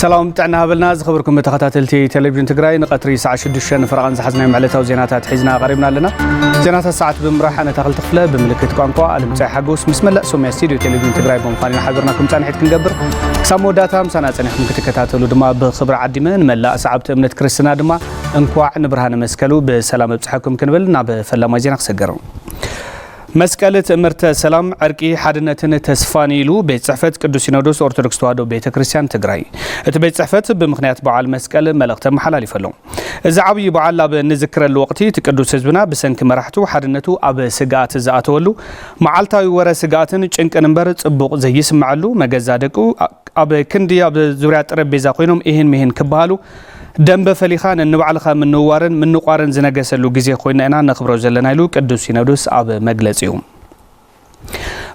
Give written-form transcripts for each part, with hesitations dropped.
سلام تعنا هبلنا زخبركم بتخاتلتي تلفزيون تግራይ نقطري ساعه 6 فرقان زحزنا معلتاو زيناتات حزنا قريبنا لنا زينات الساعه بمراح انا تاخل تخفله بملكت ቋንቋ علمصاي حغوس مسملا سوميا ستوديو تلفزيون تግራይ بمخاننا حبرناكم صانحت كنغبر ساموداتام سناصنيكم كتكتاتلو دما بخبر عديمن ملا صعبت امنت كريستنا دما انكوا نبرهان مسكلو بسلام بصحكم كنبلنا بفلما زينا خسغرو مسكلة مرت سلام عرقي حدنتن تسفانيلو بيت صحفت قدوس سينودوس أرثوذكس تواحدو بيت كريستيان تግራይ ات بيت صحفت بمخنيات بعال مسكل ملقته محلال يفلو اذا عبي بعال لاب نذكر الوقت تقدوس حزبنا بسنك مرحتو حدنتو اب سغات زاتولو معالتاوي ور سغاتن ጭንቅ نمبر ጽቡቅ ዘይስማعلو مغزادقو اب كندي اب زوريا طربيزا ኮይኖም ይሄን ክባሉ ደንበ ፈሊኻን እንባዕልኻ ምንዋርን ምንቋርን ዝነገሰሉ ግዜ ኮይና ነኽብረው ዘለና ኢሉ ቅዱስ ሲኖዶስ ኣብ መግለጺኡ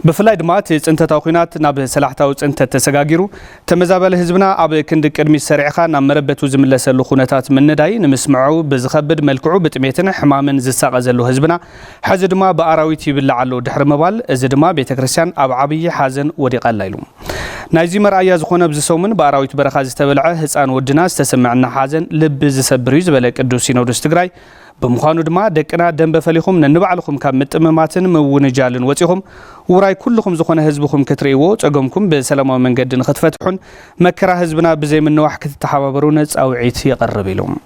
بفلاي دمات ጽንተታው ኹናት ናብ ሰላሕታው ጽንተት ተሰጋጊሩ ተመዛበለ ህዝብና ኣብ ክንድ ቅድሚ ሰሪዕኻ ናብ መረበቱ ዝምለሰሉ ኹነታት ምንዳይ ንምስምዑ ብዝኸብድ መልክዑ ብጥሜትን ሕማምን ዝሳቀ ዘሎ ህዝብና ሕዚ ድማ በአራዊት ይብላዓሎ ድሕሪ መባል እዚ ድማ ቤተክርስቲያን ኣብ ዓብይ ሓዘን ወዲቃላ ኢሉ ናይዚ መርአያ ዝኾነ ብዝሰሙን በአራዊት በረኻ ዝተበልዐ ህፃን ወድና ዝተሰምዕና ሓዘን ልብ ዝሰብር እዩ ዝበለ ቅዱስ ሲኖዶስ ትግራይ بمخانو دما دقنا دنب فليخم ننبعلكم كم متمماتن مونجالن وصيخم وراي كلكم زخونه حزبكم كتريو صقمكم بسلاماوي منገድ نختفتحون مكره حزبنا بزي من نواح كتتحابرونا صاوعيت يقرب لهم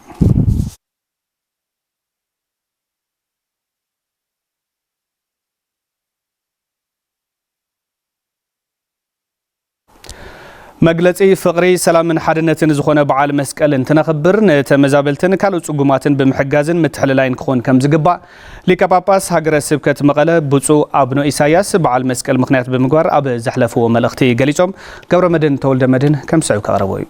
مجلسي فقري سلام من حدنتن زخونه بعال مسكل انتنخبر نتمزابلتن كالو صقوماتن بمحجازن متحللاين كون كم زغبا ليكا باباس هاجر سبكت مقله بوصو ابنو إساياس بعال مسكل مخنيات بمغوار اب زحلفو ملختي غليصوم قبر مدن تولد مدن كم سعو كقربوي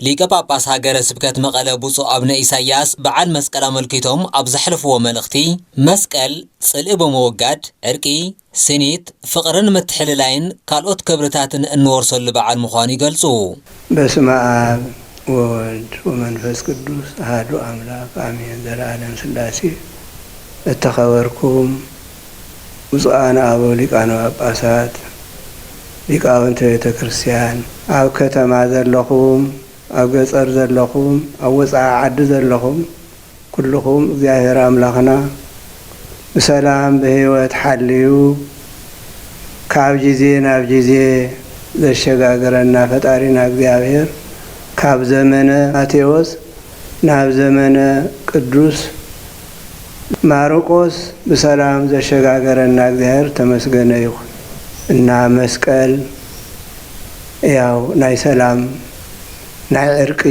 ليكا باباس هاجر سبكت مقاله بوصو ابن إساياس بعد مسكل ملكيتهم اب زحلفو ملختي مسكل صلي بموقات عرقي سنيت فقرن متحللاين كالوت كبرتاتن انورسل بعد مخاني قلصو بسم آب وولد ومنفس قدوس هادو أملاك آمين زلالم سلاسي اتخوركم وصانا أبو ليكانو أباسات ليكاون تيتا كريستيان أو كتما زلخوم أو قصر زلخوم أو وصا عد زلخوم كلكم زاهر أملاكنا بسلام بهيوت حليو كاب جزينا بجزي ذا الشقاقرنا فتارينا እግዚአብሔር كاب زمن ماتيوس ناب زمن قدوس ማርቆስ بسلام ذا الشقاقرنا እግዚአብሔር ተመስገነ ይሁን እና መስቀል ያው ናይ ሰላም ናይ ዕርቂ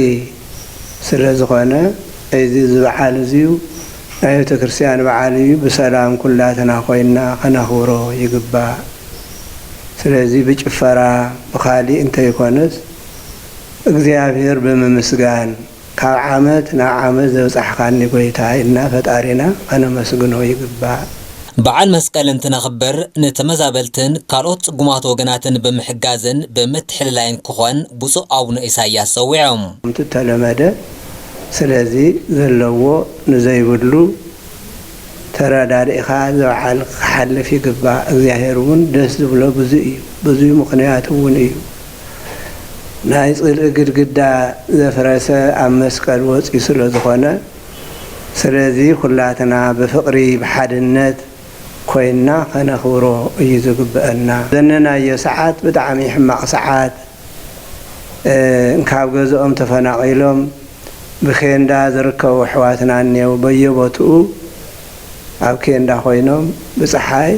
ስለዝኾነ እዚ ዝበዓል እዚዩ ናይ ቤተክርስቲያን በዓል እዩ بسلام ኩላትና ኮይና ከነኽብሮ ይግባእ ስለዚህ በጭፈራ በኻሊ እንተ ይኮነስ እግዚአብሔር በመመስጋን ካብ ዓመት ናብ ዓመት ዘብጻሕካኒ ጎይታ እና ፈጣሪና ከነመስግኖ ይግባእ بعد مسكل انتنخبر نتمزابلتن كالوت صقومات وغناتن بمحجازن بمتحللاين كخون بوصو ابن إساياس سويعهم تتلمده سلازي زلو نزيبلو تراداريخا زوحال حلف يقبا እግዚአብሔርን ደስ ብሎ ብዙ ምክንያቱን እዩ ናይ ጽል ግድግዳ ዘፈረሰ ኣብ መስቀል ወጽ ስለዝኾነ ስለዚህ ሁላትና በፍቅሪ በሐድነት ኮይና ከነኽብሮ እዩ ዝግበአና ዘነና የሰዓት በጣም ይሕማቕ ሰዓት እንካብ ገዝኦም ተፈናቂሎም ብኬንዳ ዝርከቡ ሕዋትና እኔው በየቦትኡ ኣብ ኬንዳ ኮይኖም ብፀሓይ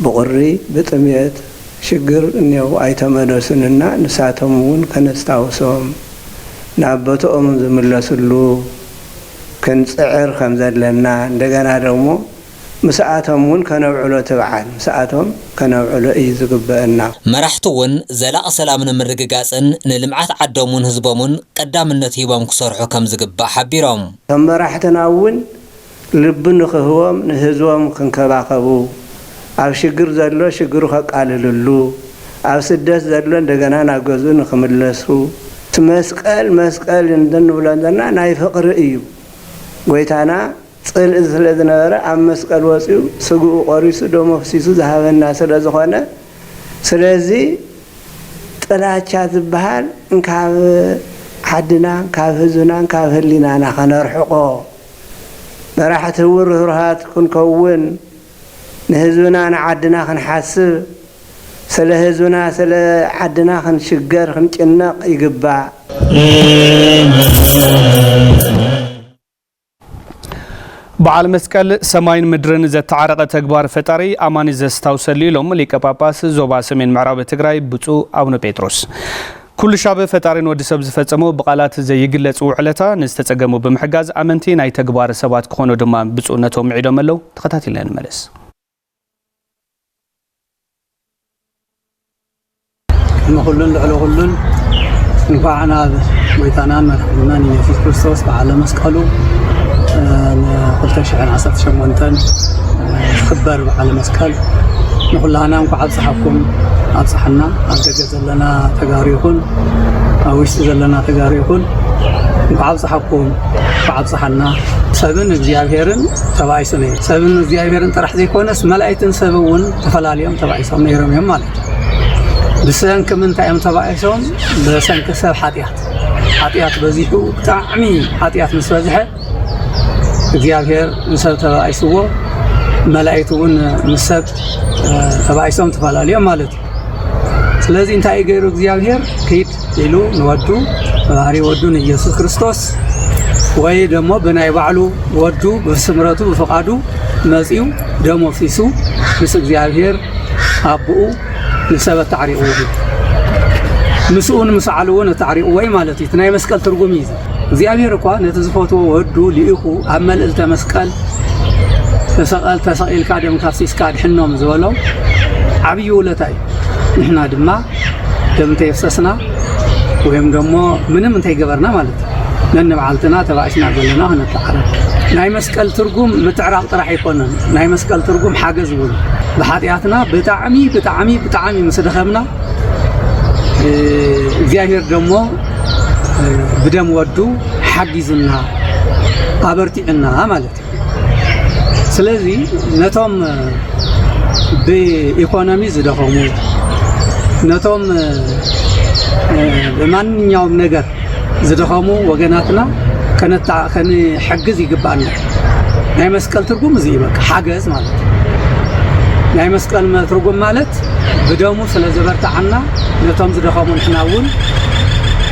ብቁሪ ብጥምየት ሽግር እኔው ኣይተመለሱንና ንሳቶም እውን ከነስታውሶም ናብ ቦትኦም ዝምለሱሉ كنصعر خمزلنا እንደገና ደግሞ مساعتهم كنوعلو تبعان مساعتهم كنوعلو يزغبنا مرحتون زلاق سلامنا مرغغاصن نلمعات عدومون حزبومون قدامنت هيبام كسرحو كم زغبا حبيرهم مرحتناون لبن خهوم نهزوم كنكباخبو ኣብ ሽግር ዘሎ ሽግሩ ከቃልልሉ ኣብ ስደት ዘሎ እንደገና ናገዙን ከመለሱ መስቀል እንደንብለና ናይ ፍቅር እዩ ጎይታና ጽልእ ስለ ዝነበረ ኣብ መስቀል ወፂኡ ስግኡ ቆሪሱ ደሞ ፍሲሱ ዝሃበና ስለ ዝኾነ ስለዚ ጥላቻ ዝበሃል ካብ ዓድና ካብ ህዝብና ካብ ህሊናና ከነርሕቆ መራሕቲ ርህሩሃት ክንከውን ንህዝብና ንዓድና ክንሓስብ ስለ ህዝብና ስለ ዓድና ክንሽገር ክንጭነቕ ይግባእ። በዓል መስቀል ሰማይን ምድርን ዘተዓረቀ ተግባር ፈጣሪ ኣማኒ ዘስታውሰሉ ኢሎም ሊቀ ጳጳስ ዞባ ሰሜን ምዕራብ ትግራይ ብፁዕ ኣቡነ ጴጥሮስ ኩሉ ሻብ ፈጣሪን ወዲ ሰብ ዝፈጸሞ ብቃላት ዘይግለጽ ውዕለታ ንዝተጸገሙ ብምሕጋዝ ኣመንቲ ናይ ተግባር ሰባት ክኾኑ ድማ ብፁዕነቶም ምዒዶም ኣለው። ተኸታቲልና ንመለስ። ኩሉን ልዕሊ ኩሉን እንኳዕና ጎይታናን መድሓኒትናን ኢየሱስ ክርስቶስ በዓለ መስቀሉ ن2018 ዝኽበር በዓለ መስቀል ንኹላና እንኳ ኣብፅሓኩም ኣብፅሓና ኣብ ደገ ዘለና ተጋሩ ይኹን ኣብ ውሽጢ ዘለና ተጋሩ ይኹን እንኳ ኣብፅሓኩም እንኳ ኣብፅሓና ሰብን እግዚኣብሔርን ተባኢሱ ነይሩ። ሰብን እግዚኣብሔርን ጥራሕ ዘይኮነስ መላእክትን ሰብ እውን ተፈላለዮም ተባኢሶም ነይሮም እዮም ማለት እዩ። ብሰንኪ ምንታይ እዮም ተባኢሶም? ብሰንኪ ሰብ ሓጢኣት በዚሑ ብጣዕሚ ሓጢኣት ምስ በዝሐ እግዚአብሔር ንሰብ ተባኢስዎ መላእክት እውን ምስ ሰብ ተባኢሶም ተፈላለዮም ማለት እዩ። ስለዚ እንታይ ገይሩ እግዚአብሔር ከይድ ኢሉ ንወዱ ባህሪ ወዱ ንኢየሱስ ክርስቶስ ወይ ደሞ ብናይ ባዕሉ ወዱ ብስምረቱ ብፍቃዱ መጺኡ ደሞ ፍሲሱ ምስ እግዚአብሔር አብኡ ንሰብ ተዓሪቑ ምስኡን ምስዓሉውን ተዓሪቑ ወይ ማለት እዩ። ናይ መስቀል ትርጉም እዩ። እግዚአብሔር እኳ ነቲ ዝፈትዎ ወዱ ሊኢኹ ኣብ መልእልተ መስቀል ተሰቂልካ ደምካ ፍሲስካ ድሕኖም ዝበሎም ዓብዪ ውለታ እዩ። ንሕና ድማ ደም እንተየፍሰስና ወይም ደሞ ምንም እንተይገበርና ማለት እዩ ነንባዓልትና ተባኢስና ዘለና ክነተዓረፍ። ናይ መስቀል ትርጉም ምትዕራቕ ጥራሕ ኣይኮነን። ናይ መስቀል ትርጉም ሓገዝ እውን ብሓጢኣትና ብጣዕሚ ብጣዕሚ ብጣዕሚ ምስ ደኸምና እግዚአብሔር ደሞ ብደም ወዱ ሓጊዙና ኣበርቲዕና ማለት እዩ። ስለዚ ነቶም ብኢኮኖሚ ዝደኸሙ ነቶም በማንኛውም ነገር ዝደኸሙ ወገናትና ከንሕግዝ ይግባአና። ናይ መስቀል ትርጉም እዚ በቃ ሓገዝ ማለት እዩ። ናይ መስቀል ትርጉም ማለት ብደሙ ስለ ዝበርታዓና ነቶም ዝደኸሙ ንሕና እውን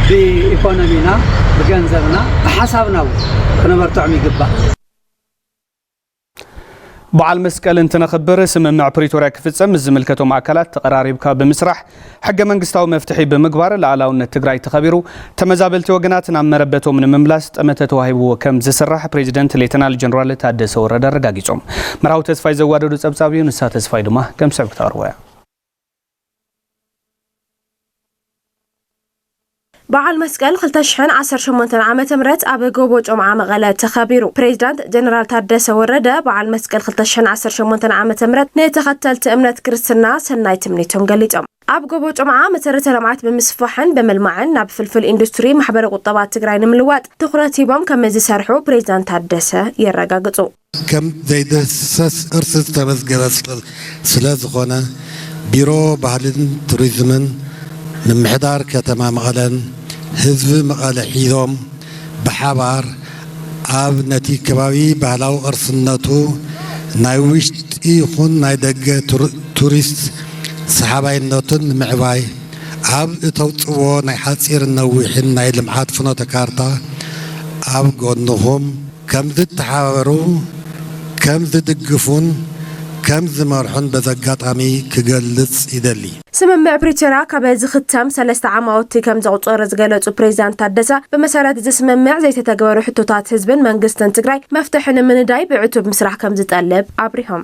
ብኢኮኖሚና ብገንዘብና ብሓሳብና ክነበርትዖም ይግባእ። በዓል መስቀል እንትነኽብር ስምምዕ ፕሪቶሪያ ክፍጸም ዝምልከቶም ኣካላት ተቀራሪብካ ብምስራሕ ሕገ መንግስታዊ መፍትሒ ብምግባር ሉዓላውነት ትግራይ ተኸቢሩ ተመዛበልቲ ወገናት ናብ መረበቶም ንምምላስ ጠመተ ተዋሂብዎ ከም ዝስራሕ ፕሬዚደንት ሌተናል ጀነራል ታደሰ ወረደ ኣረጋጊጾም። መራዊ ተስፋይ ዘዋደዱ ጸብጻብ እዩ። ንሳ ተስፋይ ድማ ከም ሰብ ክተቕርቦያ በዓል መስቀል 2018 ዓመተ ምህረት ኣብ ጎቦ ጮምዓ መቐለ ተኸቢሩ። ፕሬዚዳንት ጀነራል ታደሰ ወረደ በዓል መስቀል 2018 ዓመተ ምህረት ንተኸተልቲ እምነት ክርስትና ሰናይ ትምኒቶም ገሊጾም። ኣብ ጎቦ ጮምዓ መሰረተ ልምዓት ብምስፋሕን በመልማዕን ናብ ፍልፍል ኢንዱስትሪ ማሕበረ ቁጠባት ትግራይ ንምልዋጥ ትኹረት ሂቦም ከም ዝሰርሑ ፕሬዚዳንት ታደሰ የረጋግጹ። ከም ዘይደሰስ እርሲ ዝተመዝገበ ስለ ዝኾነ ቢሮ ባህልን ቱሪዝምን ንምሕዳር ከተማ መቐለን ህዝቢ መቐለ ሒዞም ብሓባር ኣብ ነቲ ከባቢ ባህላዊ ቅርስነቱ ናይ ውሽጢ ይኹን ናይ ደገ ቱሪስት ሰሓባይነቱን ንምዕባይ ኣብ እተውፅዎ ናይ ሓፂር ነዊሕን ናይ ልምዓት ፍኖተ ካርታ ኣብ ጎንኹም ከም ዝተሓባበሩ ከም ዝድግፉን ከም ዝመርሑን በዘጋጣሚ ክገልጽ ይደሊ። ስምምዕ ፕሪቶሪያ ካብ ዝኽተም 3 ዓመት ከም ዘቁፀረ ዝገለጹ ፕሬዚዳንት ታደሰ በመሰረት ዝስምምዕ ዘይተተገበሩ ሕቶታት ህዝብን መንግስትን ትግራይ መፍትሒ ንምንዳይ ብዕቱብ ምስራሕ ከም ዝጠልብ ኣብሪሆም።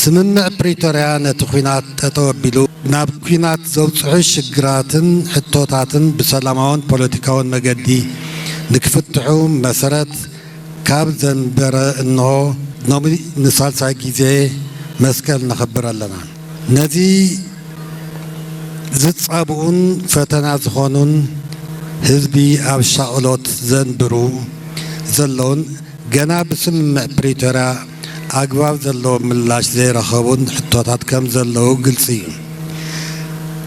ስምምዕ ፕሪቶሪያ ነቲ ኩናት ጠጠው ኣቢሉ ናብ ኩናት ዘውፅሑ ሽግራትን ሕቶታትን ብሰላማውን ፖለቲካውን መገዲ ንክፍትሑ መሰረት ካብ ዘንበረ እንሆ ንሳልሳይ ጊዜ መስቀል ነኽብር ኣለና። ነዚ ዝጻብኡን ፈተና ዝኾኑን ህዝቢ ኣብ ሻቅሎት ዘንብሩ ዘለውን ገና ብስምምዕ ፕሪቶሪያ ኣግባብ ዘለዎ ምላሽ ዘይረኸቡን ሕቶታት ከም ዘለዉ ግልጽ እዩ።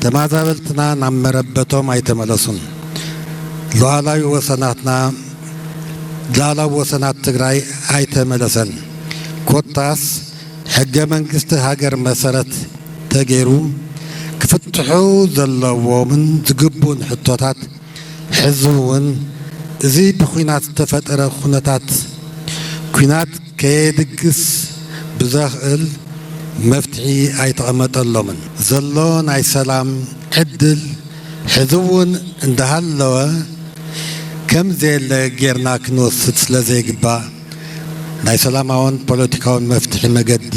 ተመዛበልትና ናብ መረበቶም ኣይተመለሱን። ሉዓላዊ ወሰናት ትግራይ ኣይተመለሰን። ኮታስ ሕገ መንግስቲ ሃገር መሰረት ተገይሩ ክፍትሑ ዘለዎምን ዝግቡን ሕቶታት ሕዝቡን እዚ ብኹናት ዝተፈጠረ ኩናት ከየድግስ ብዘኽእል መፍትሒ ኣይተቐመጠሎምን ዘሎ ናይ ሰላም ዕድል ሕዝቡን እንዳሃለወ ከም ዘየለ ጌርና ክንወስድ ስለ ዘይግባእ ናይ ሰላማውን ፖለቲካውን መፍትሒ መገዲ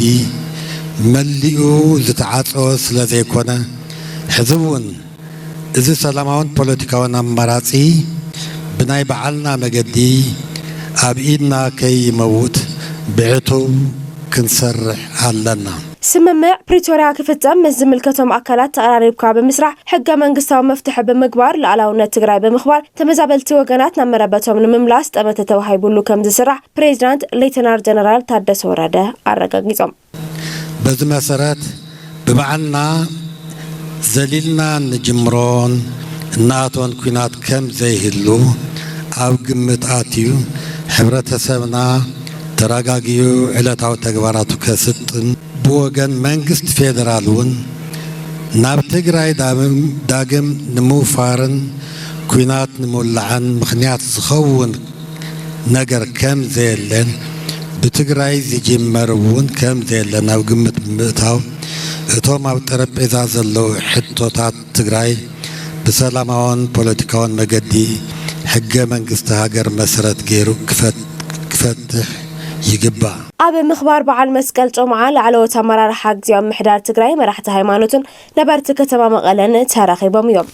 መሊኡ ዝተዓፀወ ስለ ዘይኮነ ሕዝቡን እዚ ሰላማውን ፖለቲካውን ኣማራፂ ብናይ በዓልና መገዲ ኣብ ኢድና ከይመውት ብዕቱብ ክንሰርሕ ኣለና። ስምምዕ ፕሪቶሪያ ክፍጸም ምስ ዝምልከቶም ኣካላት ተቀራሪብካ ብምስራሕ ሕገ መንግስታዊ መፍትሒ ብምግባር ሉዓላውነት ትግራይ ብምኽባር ተመዛበልቲ ወገናት ናብ መረበቶም ንምምላስ ጠመተ ተዋሂቡሉ ከም ዝስራሕ ፕሬዚዳንት ሌተናል ጀነራል ታደሰ ወረደ ኣረጋጊጾም። በዚ መሰረት ብበዓልና ዘሊልና ንጅምሮን እናቶን ኩናት ከም ዘይህሉ ኣብ ግምት ኣትዩ ሕብረተሰብና ተረጋጊዩ ዕለታዊ ተግባራቱ ከስጥን ብወገን መንግስት ፌደራል እውን ናብ ትግራይ ዳግም ንምውፋርን ኩናት ንምውላዕን ምክንያት ዝኸውን ነገር ከም ዘየለን ብትግራይ ዝጅመር እውን ከም ዘየለን ኣብ ግምት ብምእታው እቶም ኣብ ጠረጴዛ ዘለዉ ሕቶታት ትግራይ ብሰላማውን ፖለቲካውን መገዲ ሕገ መንግስቲ ሃገር መሰረት ገይሩ ክፈትሕ ይግባእ። ኣብ ምኽባር በዓል መስቀል ጮምዓ ላዕለዎት ኣመራርሓ ግዚያዊ ምሕዳር ትግራይ መራሕቲ ሃይማኖትን ነበርቲ ከተማ መቐለን ተራኺቦም እዮም።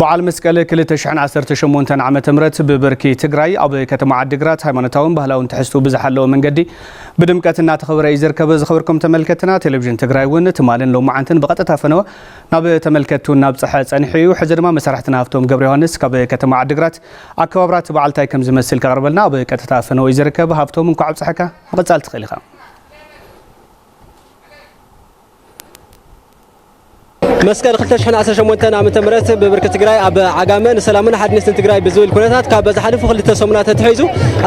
በዓል መስቀል 2018 ዓመተ ምህረት ብብርኪ ትግራይ ኣብ ከተማ ዓዲግራት ሃይማኖታውን ባህላውን ትሕዝቶ ብዝሓለወ መንገዲ ብድምቀት እናተኸበረ እዩ ዝርከብ። ዝኸበርኩም ተመልከትና ቴሌቪዥን ትግራይ እውን ትማልን ሎማዓንትን ብቐጥታ ፈነወ ናብ ተመልከቱ ናብ ፀሐ ፀኒሑ እዩ። ሕዚ ድማ መሳርሕትና ሃፍቶም ገብረ ዮሃንስ ካብ ከተማ ዓዲግራት ኣከባብራት በዓልታይ ከም ዝመስል ከቕርበልና ኣብ ቀጥታ ፈነወ እዩ ዝርከብ። ሃፍቶም እንኳዕ ኣብፅሐካ ምቕፃል ትኽእል ኢኻ። መስቀል 2018 ዓመተ ምህረት ብብርኪ ትግራይ ኣብ ዓጋመ ንሰላምን ሓድነትን ትግራይ ብዝብል ኩነታት ካብ ዝሓለፉ 2 ሰሙናት ተተሒዙ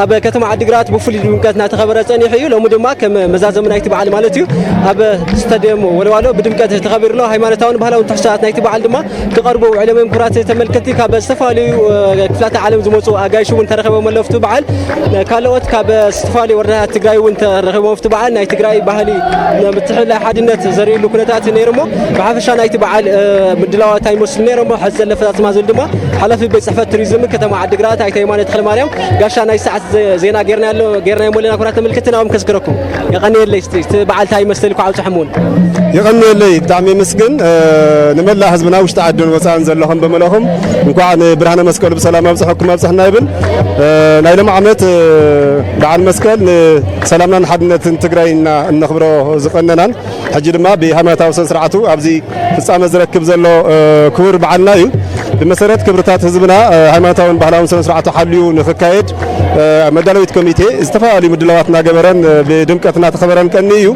ኣብ ከተማ ዓዲግራት ብፍሉይ ድምቀት እናተኸበረ ፀኒሑ እዩ። ሎሚ ድማ ከም መዛዘሚ ናይቲ በዓል ማለት እዩ ኣብ ስታድየም ወልዋሎ ብድምቀት ተኸቢሩሎ ሃይማኖታውን ባህላውን ትሕዝቶታት ናይቲ በዓል ድማ ክቐርቡ ዕለመ ምኩራት ተመልከቲ ካብ ዝተፈላለዩ ክፍላት ዓለም ዝመፁ ኣጋይሽ እውን ተረኺቦም ኣለዉ። ኣብቲ በዓል ካልኦት ካብ ዝተፈላለዩ ወረዳታት ትግራይ እውን ተረኺቦም ኣብቲ በዓል ናይ ትግራይ ባህሊ ምትሕልላይ ሓድነት ዘርእየሉ ኩነታት ነይሮሞ ብሓፈሻ ናይቲ በዓል ምድላዋት ይመስል ነይሮሞ። ሕዚ ዘለፈታት ማዘል ድማ ሓላፊ ቤት ጽሕፈት ቱሪዝም ከተማ ዓዲግራት ኣይተ ሃይማኖት ተኽለማርያም ጋሻ ናይ ሰዓት ዜና ጌርና ሞለና ኩራት ተመልክትና ኣብ ከስገረኩም የቀኒየለይ እቲ በዓል ታይ ይመስል ኢልኩ ዓውፅሕሙን የቀኒየለይ ብጣዕሚ ምስግን ንመላ ህዝብና ውሽጢ ዓድን ወፃእን ዘለኹም በመለኹም እንኳዕ ንብርሃነ መስቀል ብሰላም ኣብፅሐኩም ኣብፅሕና ይብል ናይ ሎም ዓመት በዓል መስቀል ንሰላምናን ሓድነትን ትግራይና እነኽብሮ ዝቐነናን ሕጂ ድማ ብሃይማኖታዊ ስነ ስርዓቱ ኣብዚ ፍጻመ ዝረክብ ዘሎ ክቡር በዓልና እዩ። ብመሰረት ክብርታት ህዝብና ሃይማኖታውን ባህላውን ስነ ስርዓቱ ሓልዩ ንኽካየድ መዳለዊት ኮሚቴ ዝተፈላለዩ ምድላዋት እናገበረን ብድምቀት እናተኸበረን ቀኒ እዩ።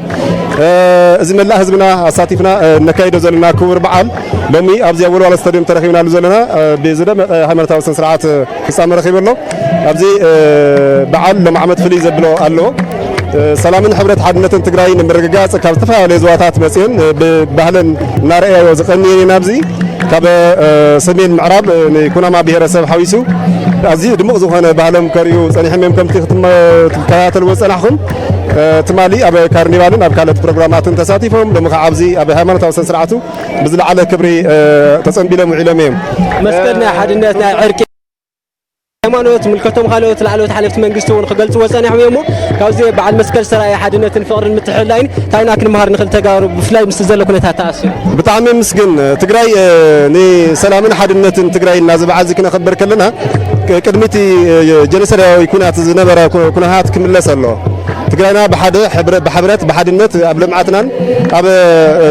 እዚ መላእ ህዝብና ኣሳቲፍና ነካይዶ ዘለና ክቡር በዓል ሎሚ ኣብዚ ኣብ ወልዋሎ ስታድየም ተረኺብናሉ ዘለና ብዝደመቐ ሃይማኖታዊ ስነ ስርዓት ፍጻመ ረኺቡ ኣሎ። ኣብዚ በዓል ሎም ዓመት ፍልይ ዘብሎ ኣለዎ። ሰላምን ሕብረት ሓድነትን ትግራይ ንምርግጋጽ ካብ ዝተፈላለዩ ዞባታት መፅን ብባህልን እናርአዮ ዝቐኒየን ናብዚ ካብ ሰሜን ምዕራብ ንኩናማ ብሄረሰብ ሓዊሱ ኣዝዩ ድሙቕ ዝኾነ ባህሎም ከርእዩ ፀኒሖም እዮም። ከምቲ ክትከታተልዎ ፀናሕኩም ትማሊ ኣብ ካርኒቫልን ኣብ ካልኦት ፕሮግራማትን ተሳቲፎም ሎሚ ከዓ ኣብዚ ኣብ ሃይማኖታዊ ስነ ስርዓቱ ብዝለዓለ ክብሪ ተፀንቢሎም ውዒሎም እዮም። መስቀል ናይ ሓድነት ናይ ዕርቂ ሃይማኖት ምልከቶም ካልኦት ላዕለዎት ሓለፍቲ መንግስቲ እውን ክገልጽዎ ፀኒሖም እዮም። ካብዚ በዓል መስቀል ሰራይ ሓድነትን ፍቕርን ምትሕልላይን ታይና ክንመሃር ንኽእል ተጋሩ ብፍላይ ምስ ዘሎ ኩነታት ተኣስዩ ብጣዕሚ ምስግን ትግራይ ንሰላምን ሓድነትን ትግራይ እናዚ በዓል እዚ ክነኽብር ከለና ቅድሚቲ ጀኖሳይዳዊ ኩናት ዝነበረ ኩነታት ክምለስ ኣሎ። تقرأنا بحبرات بحدنت قبل معتنا أب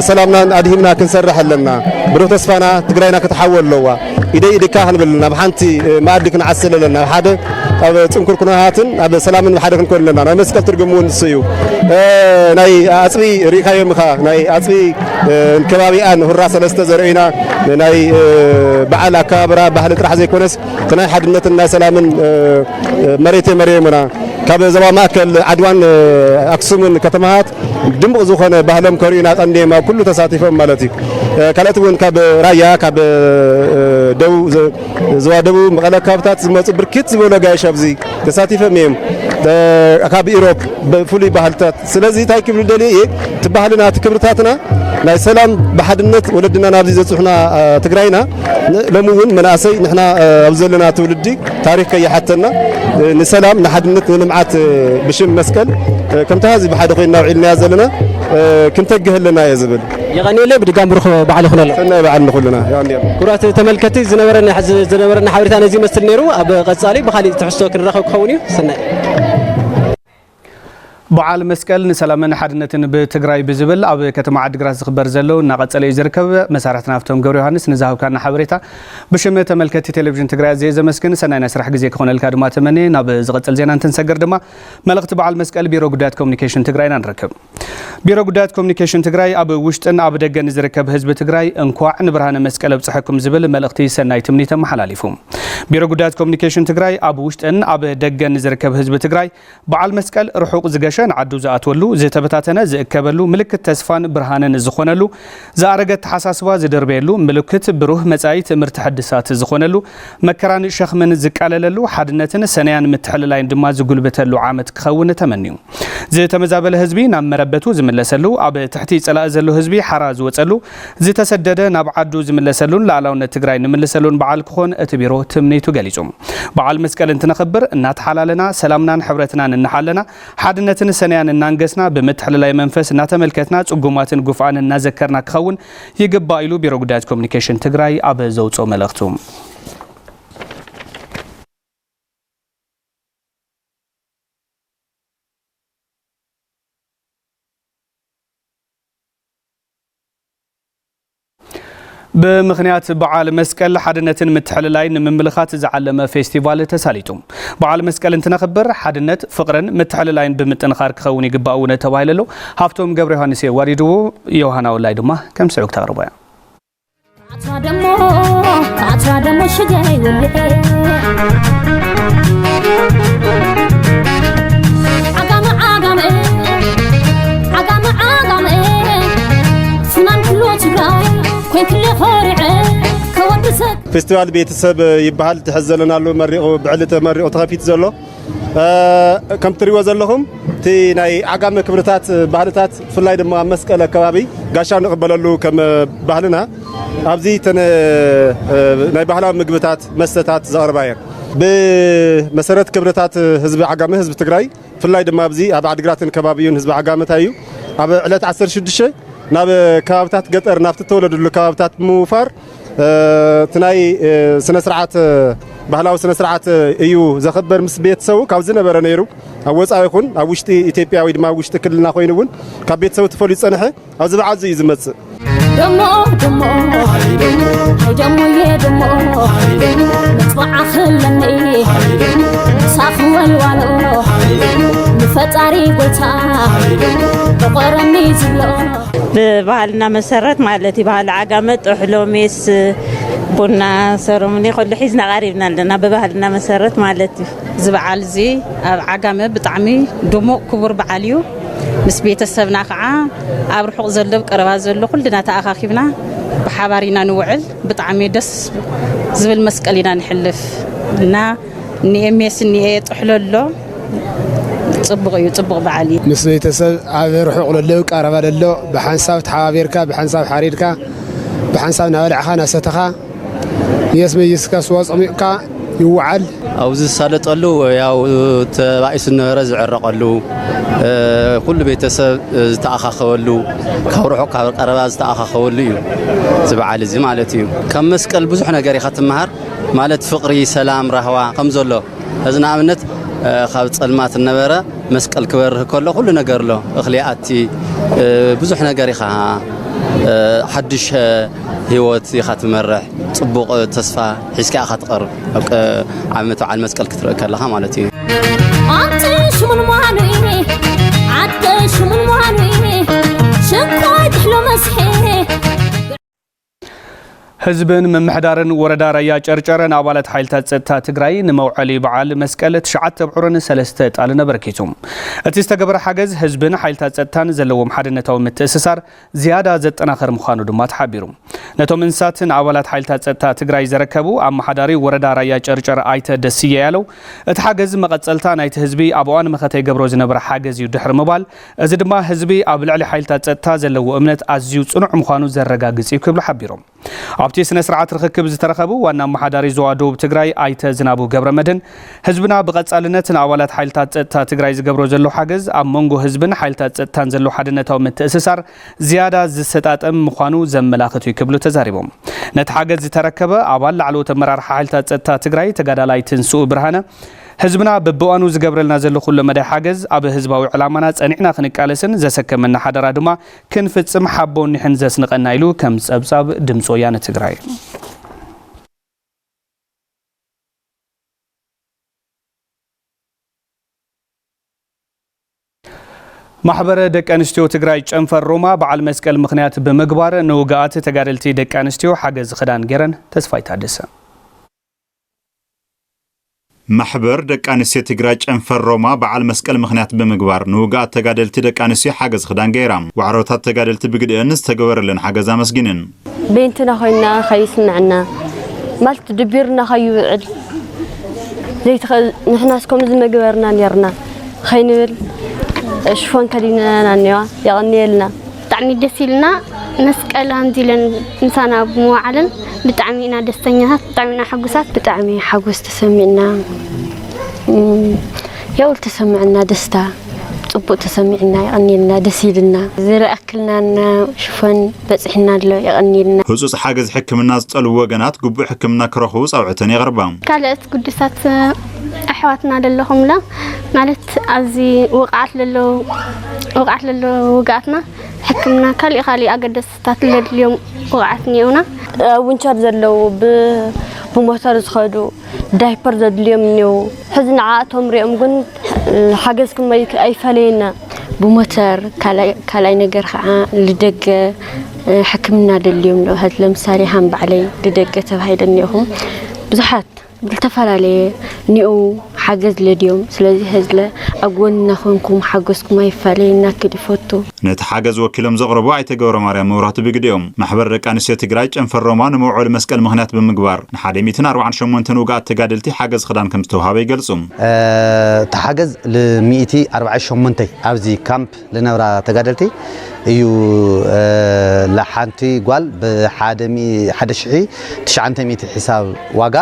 سلامنا أديمنا كنسرح لنا بروح تصفنا تقرأنا كتحول لوا إذا كاهن بالنا بحنتي ما أديك نعسل لنا هذا أب تنكر كنا هاتن أب سلام من حدا كن لنا أنا مسك ترجمون السيو ناي أسبي ريكاي مخا ناي أسبي كبابي أن هالراس الاستزرعينا ناي بعلا كابرا بحال ترح زي كونس تناي حدنت الناس سلام مريمنا كاب زوا ماكل عدوان أقسم كتمات دم زخنا بهلم كورينا عندي ما كله تساتيفهم مالتي كلا تقول كاب رايا كاب دو زوا دو مغلا كابتات ما بركت ولا جاي شافزي تساتيفهم ميم كاب إيروب بفولي بهالتات سلزي تاي كبر دليل تبهلنا تكبرتاتنا لا سلام بحدنت ولدنا نابزي زحنا تقرأينا لمون مناسي نحنا أبزلنا تولدي تاريخ كي حتىنا نسلام نحدنت نمعت بشم مسكل كم تهازي بحد خوينا وعيلنا زلنا كنت تجه لنا يا زبل يغني لي بدي قام بروح بعد خلنا سنة بعد نخلنا يعني كرات تملكتي زنورنا حاورتنا زي مستر نيرو أب قصالي بخلي تحسوا كنرخو كوني سنة بعال مسكل نسلامنا حدنتن بتجراي بزبل أو كتم عدقراس خبر زلو نقد على يزركب مسارتنا فتهم جوري هانس نزاهو كان حبريتا بشمة ملكتي تلفزيون تجراي زي مسكن سنة نسرح جزيك خون الكادمات مني ناب زغت الزينان تنسجر دما ملقت بعال مسكل بيرو قدات كوميونيكيشن تجراي نركب بيرو قدات كوميونيكيشن تجراي أبو وشتن أبو دجن يزركب حزب تجراي انقاع نبرهنا مسكل بصحكم زبل ملقتي سنة تمنيت محلاليفهم بيرو قدات كوميونيكيشن تجراي أبو وشتن أبو دجن يزركب حزب تجراي بعال مسكل رحوق زجاش عدو زاتولو زي تبتاتنا زي كبلو ملكت تسفان برهانن زخونلو زارجت حساسوا زدربيلو ملكت بروح مزايت مرتحدثات زخونلو مكران شخمن زقالللو حدنتن سنيان متحللاين دما زغلبتلو عامت كخون تمنيو زي تمزابل حزبي نام مربتو زملسلو اب تحتي صلا زلو حزبي حراز وصلو زي تسدده ناب عدو زملسلون لالاون تግራይ نملسلون بعال كخون اتبيرو تمنيتو غليصوم بعال مسكل انتنخبر እናት حلالنا سلامنا حبرتنا نحلنا حدنتن سنيان نانغسنا بمتحللاي منفس ناتملكتنا صقوماتن غفعان نذكرنا كخون يغبايلو بيرو قدات كوميونيكيشن تግራይ اب زوصو ملختوم بمخنيات بعال مسكل حدنتن متحللاي نمملخات زعلم فيستيفال تساليتم بعال مسكل انتنخبر حدنت فقرن متحللاين بمتنخار كخون يغباونه تبايللو هافتوم غبر يوحنس واريدو يوحنا ولاي دما كم سعوك تقربا دمو شجاي فيستيفال بيتسب يبحال تحزلنا له مريقو بعلته مريقو تخفيت زلو كم تريوا زلهم تي ناي عقام كبرتات ባህልታት ፍላይ ድማ መስቀል አካባቢ ጋሻ ንቅበለሉ ከም ባህልና ኣብዚ ተነ ናይ ባህላዊ ምግብታት መስተታት ዘቅርባየ بمسارات كبرتات حزب عقامة حزب تግራይ ፍላይ ድማ ኣብዚ ኣብ ዓድግራትን ከባቢውን حزب عقامة ታዩ ኣብ ዕለት 16 ናብ ከባቢታት ገጠር ናብቲ ተወለዱሉ ከባቢታት ምውፋር تناي سنة سرعة ባህላዊ ስነ ስርዓት እዩ ዘخبر ምስ ቤተሰቡ ካብ ዝነበረ ነይሩ ኣብ ወፃኢ ይኹን ኣብ ውሽጢ ኢትዮጵያ ወይ ድማ ውሽጢ ክልልና ኮይኑውን ካብ ቤተሰቡ ተፈልዩ ፀንሐ ኣብዚ በዓል እዩ ዝመጽእ ደሞ ደሞ ደሞ የደሞ መጥዓኸለኒ ሳኽወል ዋሎ ፈጣሪ ጎታ በቆረኒ ዝብሎ በባህልና መሰረት ማለት ባህል ዓጋመ ጥሕሎ ሜስ ቡና ሰረሞኒ ኩሉ ሒዝና ቀሪብና ኣለና በባህልና መሰረት ማለት ዝበዓል እዚ ኣብ ዓጋመ ብጣዕሚ ድሙቕ ክቡር በዓል እዩ ምስ ቤተሰብና ከዓ ኣብ ርሑቕ ዘሎ ቀረባ ዘሎ ኩልና ተኣኻኺብና ብሓባሪና ንውዕል ብጣዕሚ ደስ ዝብል መስቀል ኢና ንሕልፍ እና ንኤምኤስ ንኤ ጥሕለሎ ጽቡቕ እዩ ጽቡቕ በዓል እዩ ምስ ቤተሰብ ኣብ ርሑቕ ዘሎ ቀረባ ዘሎ ብሓንሳብ ተሓባቢርካ ብሓንሳብ ሓሪድካ ብሓንሳብ ናበልዕኻ ናሰተኻ يسميسك سواصمك يوعل او زسالطلو ያው ተባይስ ነበረ ዝዕረቀሉ ኩሉ ቤተሰብ ዝተኣኻኸወሉ ካብ ሩሑ ካብ ቀረባ ዝተኣኻኸወሉ እዩ ዝበዓል እዚ ማለት እዩ ከም መስቀል ብዙሕ ነገር ይኸትምሃር ማለት ፍቅሪ ሰላም ራህዋ ከም ዘሎ هزنا عملت خاب ጸልማት ነበረ መስቀል ክበርህ ከሎ ሁሉ ነገር ሎ እኽሊያቲ ብዙሕ ነገር ይኻ حدش هيوت يخات مرح صبوق تصفى حسك أخذ قرب عمته على المسكال كترك لها مالتي عطش من معنويني عطش من معنويني شقايت حلو مسحي حزبن من محدارن وردا ريا چرچرن አባላት ኃይልታት ጸጥታ ትግራይ ንመውዓሊ በዓል መስቀል ትሽዓተ ብዑርን ሰለስተ ጣል ነበርኪቱም እቲ ዝተገበረ ሓገዝ ህዝብን ኃይልታት ጸጥታን ዘለዎም ሓድነታዊ ምትእስሳር ዝያዳ ዘጠናኸር ምዃኑ ድማ ተሓቢሩ ነቶም እንሳትን አባላት ኃይልታት ጸጥታ ትግራይ ዘረከቡ አማሓዳሪ ወረዳ ራያ ጨርጨር አይተ ደስየ ያለው እቲ ሓገዝ መቀጸልታ ናይቲ ህዝቢ አብዋን መኸተይ ገብሮ ዝነበረ ሓገዝ እዩ ድሕር ምባል እዚ ድማ ህዝቢ ኣብ ልዕሊ ኃይልታት ጸጥታ ዘለዎ እምነት ኣዝዩ ጽኑዕ ምዃኑ ዘረጋግጽ እዩ ክብሉ ሓቢሮም ኣብቲ ስነ ስርዓት ርክክብ ዝተረኸቡ ዋና አማሓዳሪ ዞባ ደቡብ ትግራይ አይተ ዝናቡ ገብረመድን ህዝብና ብቐጻልነትን አባላት ኃይልታት ጸጥታ ትግራይ ዝገብሮ ዘሎ ሓገዝ ኣብ መንጎ ህዝብን ኃይልታት ጸጥታን ዘሎ ሓድነታዊ ምትእስሳር ዝያዳ ዝሰጣጠም ምዃኑ ዘመላኽቱ ይክብሉ ተዛሪቦም ነቲ ሓገዝ ዝተረከበ አባል ላዕለዎት ኣመራርሓ ኃይልታት ጸጥታ ትግራይ ተጋዳላይ ትንስኡ ብርሃነ ህዝብና በበዋኑ ዝገብረልና ዘሎ ኩሉ መዳይ ሓገዝ ኣብ ህዝባዊ ዕላማና ጸኒዕና ክንቃለስን ዘሰከመና ሓደራ ድማ ክንፍጽም ሓቦን ንሕን ዘስንቀና ኢሉ ከም ጸብጻብ ድምፂ ወያነ ትግራይ ማሕበረ ደቂ ኣንስትዮ ትግራይ ጨንፈር ሮማ በዓል መስቀል ምኽንያት ብምግባር ንውግኣት ተጋደልቲ ደቂ ኣንስትዮ ሓገዝ ክዳን ገረን ተስፋይ ታደሰ محبر دكان سي تجرا ጨንፈር ሮማ በዓል መስቀል ምኽንያት በመግባር ንውጋት ተጋደልቲ ደቃን ሲ ሓገዝ ክዳን ገይራም ወዓሮታት ተጋደልቲ ብግድእንስ ተገበረለን ሓገዝ አመስግነን ቤንትና ኮይና خيسمعنا مالت دبيرنا خيوعد زيت نحناسكم زمغبرنا نيرنا خينبل شفون كدينا نيوا يغنيلنا طعمي دسيلنا مسقل هنديلن انسانا بموعلن بتعمينا دستنيات بتعمينا حقوسات بتعمي حقوس تسمعنا يقول تسمعنا دستا صبو تسمعنا يغنيلنا دسيلنا زر اكلنا شوفن بصحنا له يغنيلنا خصوص حاجز حكمنا صلو وغنات غبو حكمنا كرخو صوعتن يغربام كالت قدسات احواتنا لهم لا مالت ازي وقعت له وقعتنا حكمنا خالي اقدسات اليوم وقعتني هنا وينشر زلو بموتور زخدو دايبر زدليم نيو حزن عاتهم ريم كن حاجزكم اي فلينا بموتور كالاي نجر لدق حكمنا دليم لو هاد لمسالي هم بعلي لدق تبهيدنيهم بزحات بالتفرالي نيو حاجز لديوم سلازي هزله اقولنا خونكم حاجزكم اي فلينا كدي فوتو نت حاجز وكيلم زغربو ايتغور مريم مورات بيغديوم محبر رقانس تግራይ ጨንፈር ሮማ ንመውዓል መስቀል ምኽንያት በመግባር ንሓደሚትን 48 ውጋት ተጋደልቲ ሓገዝ ክዳን ከም ዝተውሃበ ይገልጹም ተሓገዝ ለ148 ኣብዚ ካምፕ ለነብራ ተጋደልቲ እዩ ለሓንቲ ጓል ብ1900 حساب ዋጋ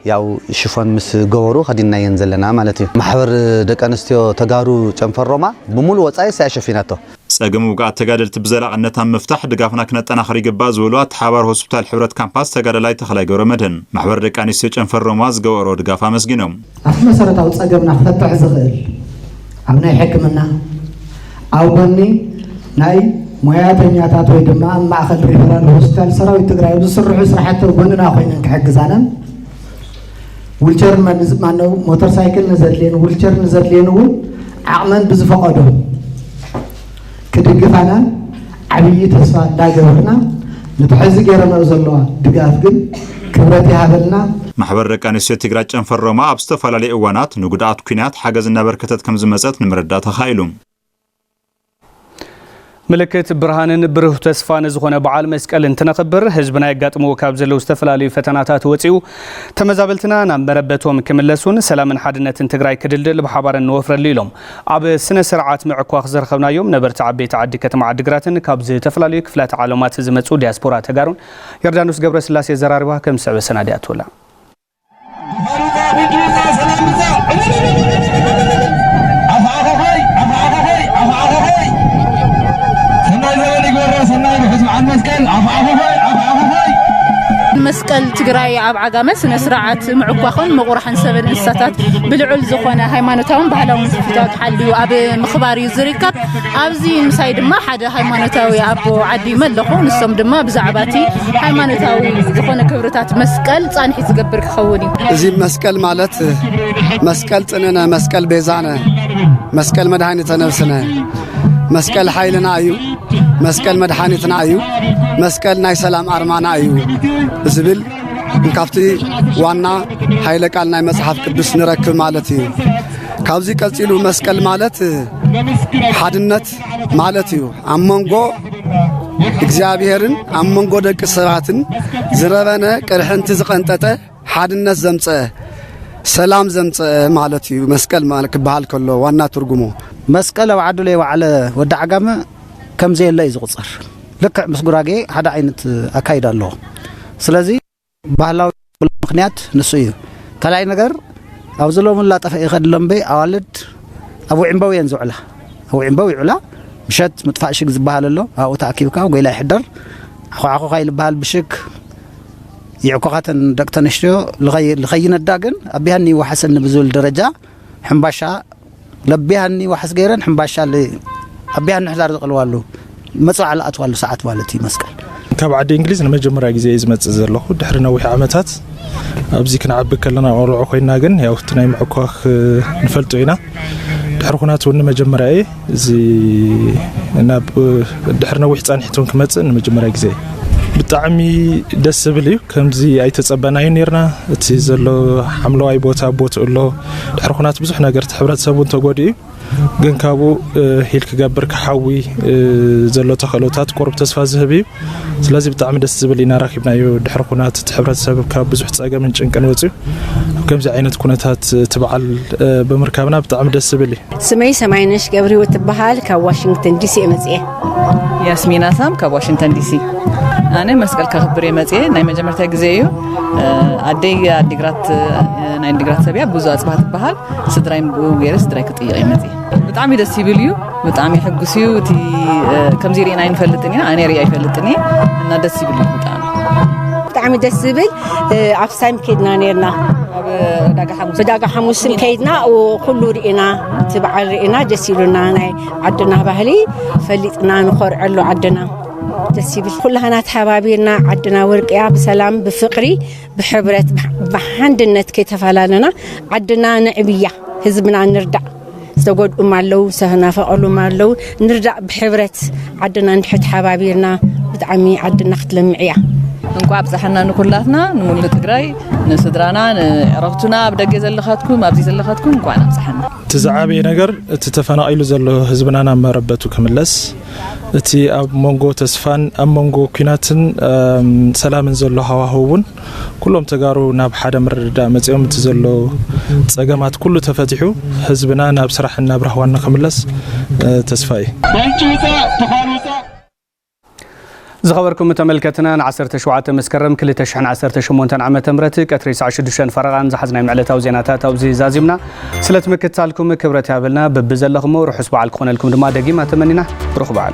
ያው ሽፎን ምስ ገበሩ خدينا ينزلنا ማለት እዩ ማሕበር ደቂ ኣንስትዮ ተጋሩ ጨንፈር ሮማ ብሙሉ ወጻይ ሳይሸፊናቶ ጸገም ውጋት ተጋደልቲ ብዘላቅነት መፍታሕ ድጋፍና ክነጠናኸር ይግባ ዝብሏት ሓባር ሆስፒታል ሕብረት ካምፓስ ተጋደላይ ተኸላይ ገብረ መድህን ማሕበር ደቂ ኣንስትዮ ጨንፈር ሮማ ዝገበሮ ድጋፍ አመስግኖም ኣብ መሰረታዊ ጸገምና ክፈትሕ ዝኽእል ኣብ ናይ ሕክምና ኣብ ጎኒ ናይ ሙያተኛታት ወይ ድማ ማእኸል ሪፈራል ሆስፒታል ሰራዊት ትግራይ ዝስርሑ ስራሕቲ ጎንና ኮይነን ክሕግዛናን ዊልቸር ማነው ሞተር ሳይክል ነዘድልን ዊልቸር ነዘድልን ዓቅመን ብዝፈቀዶ ክድግፋና ዓብይ ተስፋ እንዳገበርና ንትሕዚ ገረመው ዘለዋ ድጋፍ ግን ክብረት ይሃበልና ማሕበር ደቂ ኣንስትዮ ትግራይ ጨንፈር ሮማ ኣብ ዝተፈላለዩ እዋናት ንጉዳት ኩናት ሓገዝና በርከተት ከም ዝመፀት ንምርዳእ ተኻኢሉ ملكت برهانن بره تسفان زخونه بعال مسقل انتنخبر حزبنا يغاطمو ካብ ዘለው ዝተፈላልዩ ፈተናታት ወጪው ተመዛበልትና ናምበረበቶም ክምለሱን ሰላምን ሓድነትን ትግራይ ክድልድል በሓባርን ወፍረል ኢሎም ኣብ ስነ ስርዓት ምዕቋኽ ዘርኸብናዮም ነበርቲ ዓበይቲ ዓዲ ከተማ ዓዲግራትን ካብ ዝተፈላልዩ ክፍላት ዓለማት ዝመጹ ዲያስፖራ ተጋሩን ዮርዳኖስ ገብረስላሴ ዘራሪባ ከም ሰበ ሰናዲያቶላ مسك መስቀል ትግራይ ኣብ ዓጋመ ስነ ስርዓት ምዕቋኹን መቁራሕን ሰበን እንስሳታት ብልዑል ዝኾነ ሃይማኖታውን ባህላውን ትውፊታት ሓልዩ ኣብ ምኽባር ዝርከብ ኣብዚ ምሳይ ድማ ሓደ ሃይማኖታዊ ኣቦ ዓዲ መለኹ ንሶም ድማ ብዛዕባ እቲ ሃይማኖታዊ ዝኾነ ክብርታት መስቀል ጻንሒት ዝገብር ክኸውን እዩ እዚ መስቀል ማለት መስቀል ጽንነ መስቀል ቤዛነ መስቀል መድኃኒተ ነፍስነ መስቀል ኃይልና እዩ መስቀል መድኃኒትና እዩ መስቀል ናይ ሰላም አርማና እዩ ዝብል ካብቲ ዋና ኃይለ ቃል ናይ መጽሐፍ ቅዱስ ንረክብ ማለት እዩ ካብዚ ቀጽሉ መስቀል ማለት ሓድነት ማለት እዩ ኣብ መንጎ እግዚአብሔርን ኣብ መንጎ ደቂ ሰባትን ዝረበነ ቅርሕንቲ ዝቐንጠጠ ሓድነት ዘምጽአ ሰላም ዘምጽአ ማለት እዩ መስቀል ማለት ክበሃል ከሎ ዋና ትርጉሙ መስቀል ኣብ ዓዱ ላይ ዋዕለ ወዲ ዓጋመ ከም ዘየለ እዩ ዝቁጸር ልክዕ ምስ ጉራጌ ሓደ ዓይነት ኣካይድ ኣለዎ ስለዚ ባህላዊ ምክንያት ንሱ እዩ ካልኣይ ነገር ኣብ ዘሎም ላጠፈ ይኸድሎም በይ ኣዋልድ ኣብ ውዕምባው እየን ዝውዕላ ኣብ ውዕምባው ይውዕላ ምሸት ምጥፋእ ሽግ ዝበሃል ኣሎ ኣብኡ ተኣኪብካ ጎይላ ይሕደር ኣኹ ይልበሃል ብሽግ ይዕኮኻተን ደቂ ተንስትዮ ልኸይነዳ ግን ኣቢሃኒ ወሓሰኒ ብዝብል ደረጃ ሕምባሻ ለቢሃኒ ወሓስ ገይረን ሕምባሻ ኣቢሃኒ ሕዳር ዝቕልዋሉ መጽዋዕ ለኣትዋሉ ሰዓት ማለት እዩ መስቀል ካብ ዓዲ እንግሊዝ ንመጀመርያ ግዜ ዝመጽእ ዘለኹ ድሕሪ ነዊሕ ዓመታት ኣብዚ ክንዓቢ ከለና ቆልዑ ኮይና ግን ያው እቲ ናይ ምዕኳኽ ንፈልጦ ኢና ድሕሪ ኩናት እውን መጀመርያ እዚ ናብ ድሕሪ ነዊሕ ጻንሒቱን ክመጽእ ንመጀመርያ ግዜ ብጣዕሚ ደስ ዝብል እዩ ከምዚ ኣይተጸበናዩ ነርና እቲ ዘሎ ሓምለዋይ ቦታ ኣሎ ድሕሪ ኩናት ብዙሕ ነገር ሕብረተሰቡ ተጎዲኡ ግን ካብኡ ሂል ክገብር ክሓዊ ዘሎ ተኽእሎታት ቁርብ ተስፋ ዝህብ እዩ ስለዚ ብጣዕሚ ደስ ዝብል ኢና ረኺብናዮ ድሕሪ ኩናት እቲ ሕብረተሰብ ካብ ብዙሕ ጸገምን ጭንቅን ወፂኡ ከምዚ ዓይነት ኩነታት ትበዓል ብምርካብና ብጣዕሚ ደስ ዝብል እዩ ስመይ ሰማይነሽ ገብሪው ትበሃል ካብ ዋሽንግተን ዲሲ መጽኤ ያስሚና ሳም ካብ ዋሽንግተን ዲሲ ኣነ መስቀል ከኽብር የመጽኤ ናይ መጀመርታ ግዜ እዩ ኣደይ ኣዲግራት ናይ ኣዲግራት ሰብያ ብዙ ኣጽባህ ትበሃል ስድራይ ገይረ ስድራይ ክጥይቕ የመጽኤ ብጣዕሚ ደስ ይብል እዩ ብጣዕሚ ሕጉስ እዩ እቲ ከምዚ ሪእና ይንፈልጥኒ ኣነ ሪእያ ይፈልጥኒ እና ደስ ይብል እዩ ብጣዕሚ ደስ ዝብል ኣብ ሳይም ከይድና ነርና ዳጋ ሓሙስን ከይድና ኩሉ ሪእና ትበዓል ሪእና ደስ ይብሉና ናይ ዓድና ባህሊ ፈሊጥና ንኾርዐሉ ዓድና ደስ ይብል ኩላህና ተሓባቢርና ዓድና ወርቅያ ብሰላም ብፍቅሪ ብሕብረት ብሓንድነት ከይተፈላለና ዓድና ንዕብያ ህዝብና ንርዳእ ዝተጎድኡም ኣለው ዝተናፈቐሉም ኣለው ንርዳእ ብሕብረት ዓድና ንድሕት ሓባቢርና ብጣዕሚ ዓድና ክትለምዕ እያ እንኳ ኣብዛሕና ንኩላትና ንሙሉ ትግራይ ንስድራና ንዕረፍቱና ኣብ ደገ ዘለኻትኩም ኣብዚ ዘለኻትኩም እንኳ ኣብዛሕና ትዛዓበየ ነገር እቲ ተፈናቂሉ ዘሎ ህዝብና ናብ መረበቱ ክምለስ እቲ ኣብ መንጎ ተስፋን ኣብ መንጎ ኩናትን ሰላምን ዘሎ ሃዋህው እውን ኩሎም ተጋሩ ናብ ሓደ ምርድዳእ መጽኦም እቲ ዘሎ ጸገማት ኩሉ ተፈቲሑ ህዝብና ናብ ስራሕና ናብ ረህዋና ክምለስ ተስፋ እዩ زخبركم تملكتنا 17 مسكرم 2018 عام تمرت قطري 6 فرغان زحزنا معلتاو زيناتات او زازمنا سلت مكتالكم كبرت يابلنا ببزلخمو روح حسب على كون لكم دما دقيمه تمنينا بروح بعد